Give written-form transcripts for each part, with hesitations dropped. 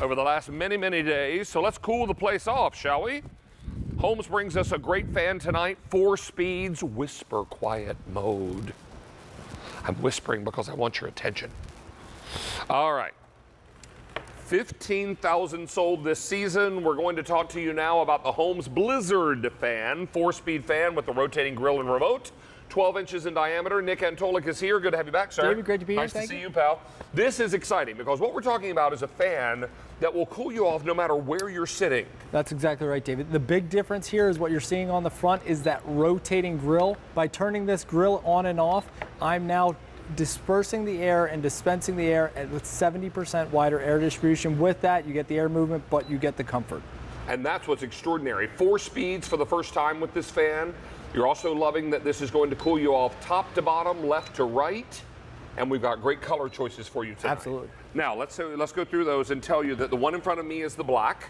over the last many, many days. So let's cool the place off, shall we? Holmes brings us a great fan tonight, 4 speeds, whisper quiet mode. I'm whispering because I want your attention. All right. 15,000 sold this season. We're going to talk to you now about the Holmes Blizzard fan, 4-speed fan with the rotating grill and remote, 12 inches in diameter. Nick Antolik is here. Good to have you back, sir. David, great to be here. Nice to see you, pal. This is exciting because what we're talking about is a fan that will cool you off no matter where you're sitting. That's exactly right, David. The big difference here is what you're seeing on the front is that rotating grill. By turning this grill on and off, I'm now dispersing the air and dispensing the air with 70% wider air distribution. With that, you get the air movement, but you get the comfort. And that's what's extraordinary. 4 speeds for the first time with this fan. You're also loving that this is going to cool you off top to bottom, left to right, and we've got great color choices for you tonight. Absolutely. Now, let's go through those and tell you that the one in front of me is the black.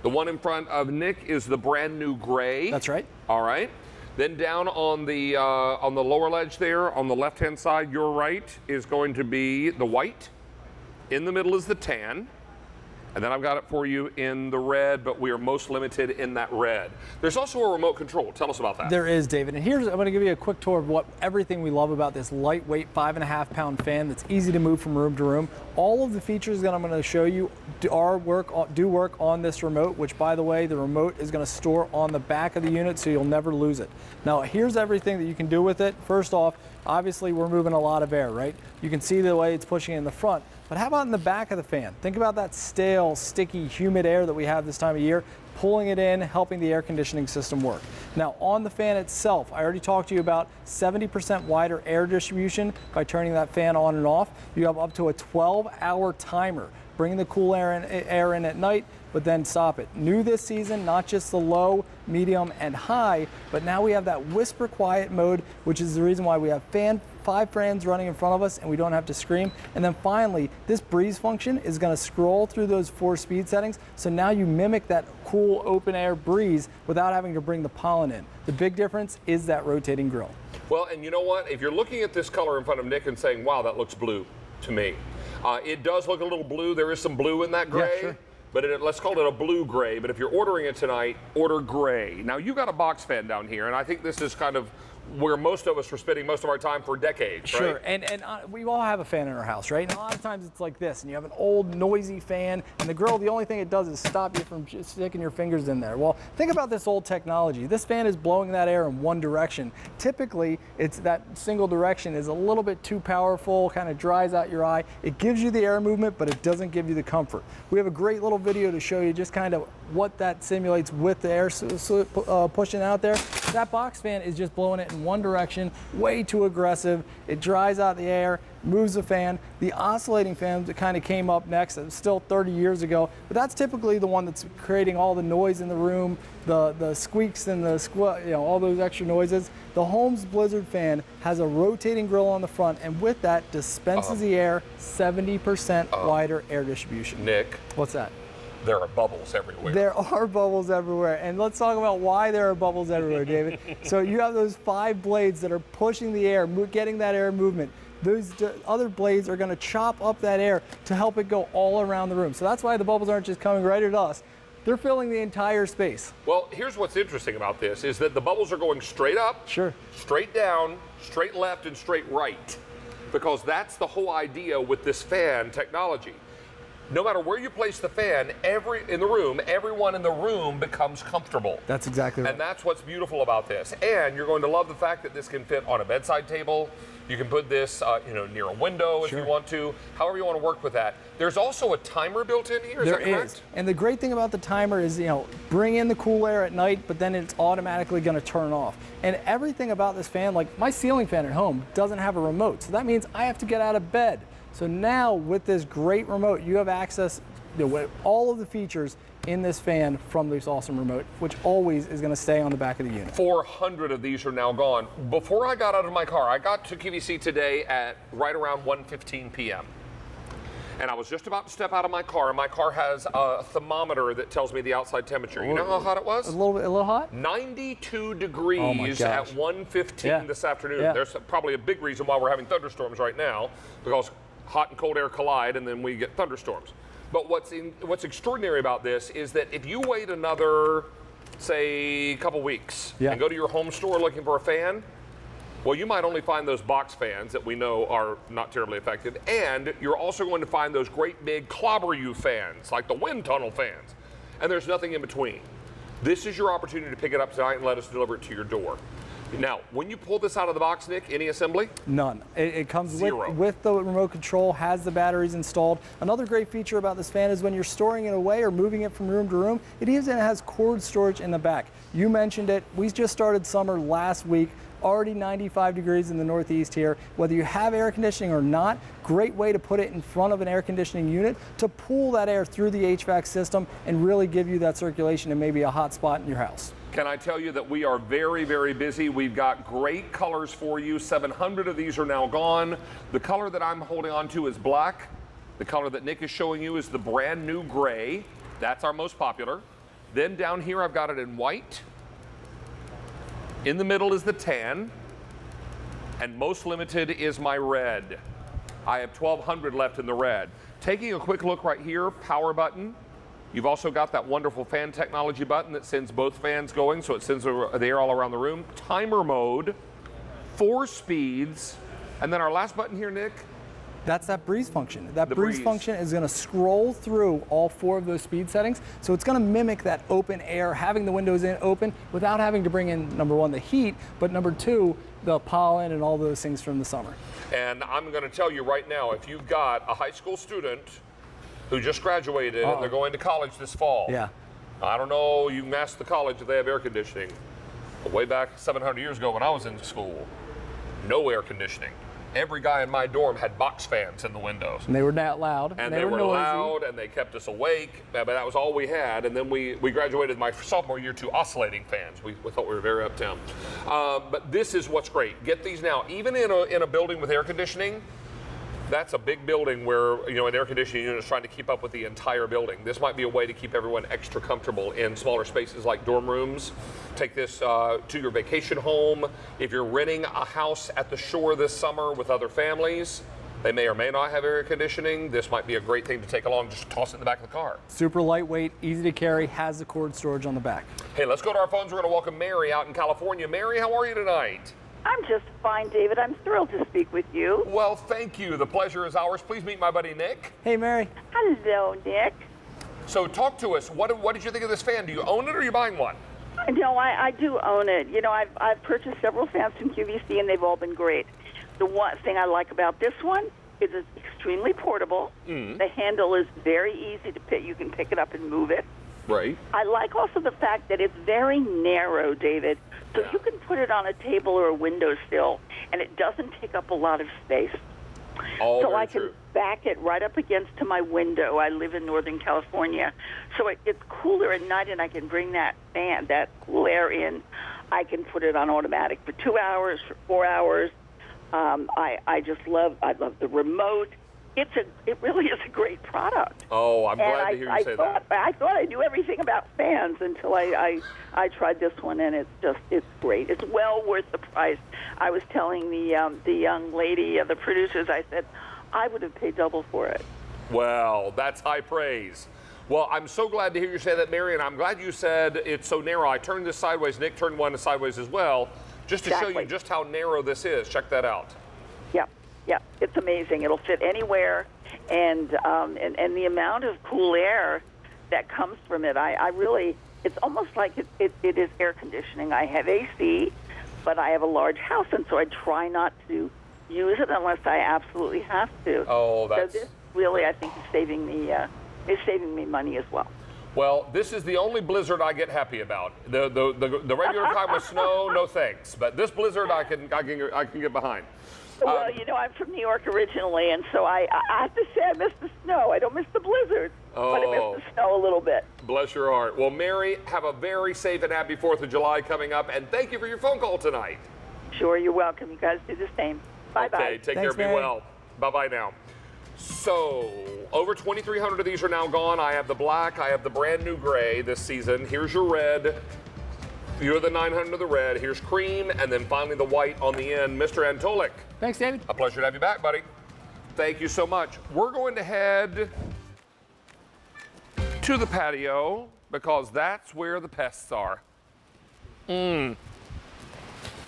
The one in front of Nick is the brand new gray. That's right. All right. Then down on the lower ledge there, on the left-hand side, your right, is going to be the white. In the middle is the tan. And then I've got it for you in the red, but we are most limited in that red. There's also a remote control. Tell us about that. There is, David. And here's, I'm going to give you a quick tour of everything we love about this lightweight 5.5-pound fan that's easy to move from room to room. All of the features that I'm going to show you do work on this remote, which, by the way, the remote is going to store on the back of the unit, so you'll never lose it. Now, here's everything that you can do with it. First off, obviously, we're moving a lot of air, right? You can see the way it's pushing in the front. But how about in the back of the fan? Think about that stale, sticky, humid air that we have this time of year, pulling it in, helping the air conditioning system work. Now, on the fan itself, I already talked to you about 70% wider air distribution by turning that fan on and off. You have up to a 12-hour timer, bringing the cool air in at night, but then stop it. New this season, not just the low, medium, and high, but now we have that whisper quiet mode, which is the reason why we have 5 fans running in front of us and we don't have to scream. And then finally, this breeze function is going to scroll through those 4 speed settings, so now you mimic that cool open air breeze without having to bring the pollen in. The big difference is that rotating grill. Well, and you know what? If you're looking at this color in front of Nick and saying, wow, that looks blue to me. It does look a little blue. There is some blue in that gray. Yeah, sure. But let's call it a blue gray. But if you're ordering it tonight, order gray. Now, you got a box fan down here, and I think this is kind of where most of us were spending most of our time for decades, sure. Right? And we all have a fan in our house, right? And a lot of times it's like this, and you have an old noisy fan, and the grill, the only thing it does is stop you from just sticking your fingers in there. Well, think about this old technology. This fan is blowing that air in one direction. Typically, it's that single direction is a little bit too powerful, kind of dries out your eye. It gives you the air movement, but it doesn't give you the comfort. We have a great little video to show you just kind of what that simulates with the air pushing out there. That box fan is just blowing it in one direction, way too aggressive. It dries out the air, moves the fan. The oscillating fan that kind of came up next, it was still 30 years ago, but that's typically the one that's creating all the noise in the room, the squeaks and the all those extra noises. The Holmes Blizzard fan has a rotating grill on the front, and with that dispenses the air 70% wider air distribution. Nick. What's that? There are bubbles everywhere. There are bubbles everywhere. And let's talk about why there are bubbles everywhere, David. So you have those 5 blades that are pushing the air, getting that air movement. Those other blades are going to chop up that air to help it go all around the room. So that's why the bubbles aren't just coming right at us. They're filling the entire space. Well, here's what's interesting about this is that the bubbles are going straight up, sure, straight down, straight left, and straight right. Because that's the whole idea with this fan technology. No matter where you place the fan, everyone in the room becomes comfortable. That's exactly right. And that's what's beautiful about this. And you're going to love the fact that this can fit on a bedside table. You can put this, near a window if you want to. However you want to work with that. There's also a timer built in here. Is that correct? There is. And the great thing about the timer is, bring in the cool air at night, but then it's automatically going to turn off. And everything about this fan, like my ceiling fan at home, doesn't have a remote. So that means I have to get out of bed. So now with this great remote, you have access to all of the features in this fan from this awesome remote, which always is going to stay on the back of the unit. 400 of these are now gone. Before I got out of my car, I got to QVC today at right around 1:15 p.m. And I was just about to step out of my car, and my car has a thermometer that tells me the outside temperature. You know how hot it was? A little hot? 92 degrees at 1:15 this afternoon. Yeah. There's probably a big reason why we're having thunderstorms right now, because hot and cold air collide, and then we get thunderstorms. But what's extraordinary about this is that if you wait another, say, couple weeks and go to your home store looking for a fan, well, you might only find those box fans that we know are not terribly effective, and you're also going to find those great big clobber you fans, like the wind tunnel fans, and there's nothing in between. This is your opportunity to pick it up tonight and let us deliver it to your door. Now, when you pull this out of the box, Nick, any assembly? None. It comes Zero. with the remote control, has the batteries installed. Another great feature about this fan is when you're storing it away or moving it from room to room, it even has cord storage in the back. You mentioned it. We just started summer last week. Already 95 degrees in the Northeast here. Whether you have air conditioning or not, great way to put it in front of an air conditioning unit to pull that air through the HVAC system and really give you that circulation in maybe a hot spot in your house. Can I tell you that we are very, very busy. We've got great colors for you. 700 of these are now gone. The color that I'm holding on to is black. The color that Nick is showing you is the brand new gray. That's our most popular. Then down here I've got it in white. In the middle is the tan, and most limited is my red. I have 1,200 left in the red. Taking a quick look right here, power button. You've also got that wonderful fan technology button that sends both fans going, so it sends the air all around the room. Timer mode, 4 speeds, and then our last button here, Nick. That's that breeze function. That breeze function is going to scroll through all 4 of those speed settings. So it's going to mimic that open air, having the windows open without having to bring in, number 1, the heat, but number 2, the pollen and all those things from the summer. And I'm going to tell you right now, if you've got a high school student who just graduated and they're going to college this fall, I don't know, you can ask the college if they have air conditioning. But way back 700 years ago when I was in school, no air conditioning. Every guy in my dorm had box fans in the windows. And they were that loud. And they were noisy. loud, and they kept us awake, but that was all we had. And then we graduated my sophomore year to oscillating fans. We thought we were very uptown. But this is what's great. Get these now. Even in a building with air conditioning, that's a big building where, you know, an air conditioning unit is trying to keep up with the entire building. This might be a way to keep everyone extra comfortable in smaller spaces like dorm rooms. Take this to your vacation home. If you're renting a house at the shore this summer with other families, they may or may not have air conditioning. This might be a great thing to take along. Just toss it in the back of the car. Super lightweight, easy to carry, has the cord storage on the back. Hey, let's go to our phones. We're going to welcome Mary out in California. Mary, how are you tonight? I'm just fine, David. I'm thrilled to speak with you. Well, thank you. The pleasure is ours. Please meet my buddy, Nick. Hey, Mary. Hello, Nick. So talk to us. What did you think of this fan? Do you own it or are you buying one? No, I do own it. You know, I've purchased several fans from QVC, and they've all been great. The one thing I like about this one is it's extremely portable. The handle is very easy to pick. You can pick it up and move it. Right. I like also the fact that it's very narrow, David. So you can put it on a table or a windowsill, and it doesn't take up a lot of space. So I can back it right up against to my window. I live in Northern California, so it's cooler at night, and I can bring that fan, that cool air in. I can put it on automatic for 2 hours, for 4 hours. I love the remote. It really is a great product. Oh, I'm glad to hear you say that. I thought I knew everything about fans until I tried this one, and it's great. It's well worth the price. I was telling the young lady, the producers, I said, I would have paid double for it. Well, that's high praise. Well, I'm so glad to hear you say that, Mary, and I'm glad you said it's so narrow. I turned this sideways. Nick turned one sideways as well, just to show you just how narrow this is. Check that out. Yeah, it's amazing. It'll fit anywhere, and the amount of cool air that comes from it, I really, it's almost like it is air conditioning. I have AC, but I have a large house, and so I try not to use it unless I absolutely have to. Oh, that's... So this really, I think, is saving me money as well. Well, this is the only blizzard I get happy about. The regular time with snow, no thanks. But this blizzard, I can get behind. Well, you know, I'm from New York originally, and so I have to say I miss the snow. I don't miss the blizzard, but I miss the snow a little bit. Bless your heart. Well, Mary, have a very safe and happy 4th of July coming up, and thank you for your phone call tonight. Sure, you're welcome. You guys do the same. Bye-bye. Okay, take care. Be well. Bye-bye now. So, over 2,300 of these are now gone. I have the black. I have the brand new gray this season. Here's your red. You're the 900 of the red. Here's cream, and then finally the white on the end. Mr. Antolik. Thanks, David. A pleasure to have you back, buddy. Thank you so much. We're going to head to the patio because that's where the pests are.